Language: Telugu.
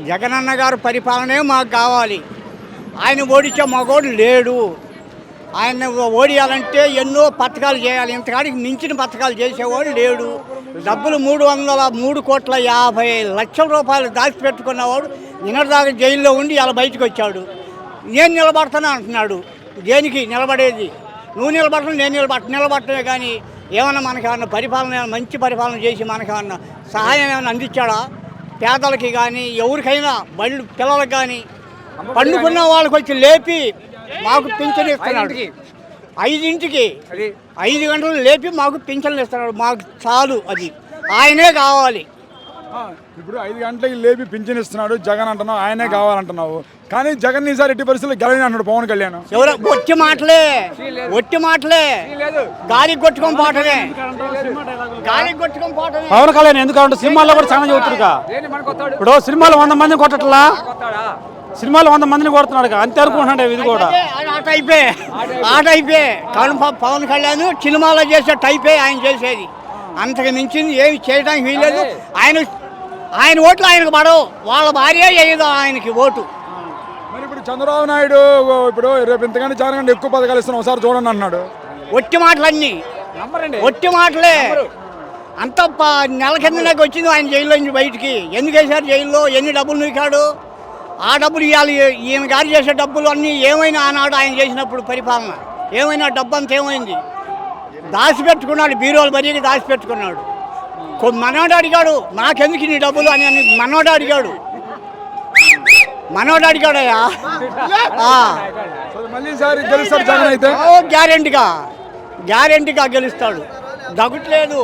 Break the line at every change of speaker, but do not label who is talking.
జగనన్న గారు పరిపాలనే మాకు కావాలి. ఆయన ఓడించే మగోడు లేడు. ఆయన ఓడియాలంటే ఎన్నో పథకాలు చేయాలి. ఇంతకాడికి మించిన పథకాలు చేసేవాడు లేడు. డబ్బులు 350,50,00,000 రూపాయలు దాచిపెట్టుకున్నవాడు నిన్నటిదాకా జైల్లో ఉండి ఇలా బయటకు వచ్చాడు. నేను నిలబడతాను అంటున్నాడు. దేనికి నిలబడేది? నువ్వు నిలబడతాను, నేను నిలబడటమే కానీ ఏమన్నా మనకేమన్నా పరిపాలన, మంచి పరిపాలన చేసి మనకేమన్నా సహాయం ఏమైనా అందించాడా? పేదలకి కానీ ఎవరికైనా బళ్ళు పిల్లలకు కానీ పండుకున్న వాళ్ళకి వచ్చి లేపి మాకు పింఛన్ ఇస్తున్నాడు. 5ంటికి 5 గంటలు లేపి మాకు పింఛన్లు ఇస్తున్నాడు. మాకు చాలు, అది ఆయనే కావాలి.
ఇప్పుడు 5 గంటలకి లేపి పింఛన్ ఇస్తున్నాడు జగన్ అంటున్నావు, ఆయనే కావాలంటున్నావు. కానీ జగన్ ఈసారి ఎట్టి పరిస్థితుల్లో గెలని అంటున్నాడు పవన్ కళ్యాణ్.
ఎవరో ఒట్టి మాటలే గాలికి కొట్టుకొని పోవటమే.
పవన్ కళ్యాణ్ ఎందుకంటే సినిమాల్లో కూడా చాలా చదువుతురుగా. ఇప్పుడు సినిమాలో 100 మందిని కొట్టట్లా, సినిమాలో 100 మందిని కొడుతున్నాడు. అంతే అనుకుంటున్నాడు ఇది కూడా.
ఆ టైపే పవన్ కళ్యాణ్ సినిమాలో చేసే టైపే ఆయన చేసేది. అంతకు మించింది ఏమి చేయడానికి వీల్లేదు. ఆయన ఓట్లు ఆయనకు పడవు, వాళ్ళ భార్య చేయదు ఆయనకి ఓటు.
మరి ఇప్పుడు చంద్రబాబు నాయుడు ఇప్పుడు రేపు ఇంతకంటే జగన్ ఎక్కువ పథకాలు ఇస్తున్నాం ఒకసారి చూడండి అన్నాడు.
ఒట్టి మాటలన్నీ ఒట్టి మాటలే. అంత నెల కిందకి వచ్చింది ఆయన జైల్లో నుంచి బయటికి. ఎందుకు వేశారు జైల్లో? ఎన్ని డబ్బులు నూకాడు? ఆ డబ్బులు ఇవ్వాలి. ఈయన గారు చేసే డబ్బులు అన్నీ ఏమైనా ఆనాడు ఆయన చేసినప్పుడు పరిపాలన ఏమైనా డబ్బు అంతా ఏమైంది? దాచిపెట్టుకున్నాడు, బీరోలు మరీకి దాచిపెట్టుకున్నాడు. మనోడు అడిగాడు, నాకెందుకు నీ డబ్బులు అని మనోడు అడిగాడయ్యా. గ్యారెంటీగా గెలుస్తాడు, దగ్గట్లేదు.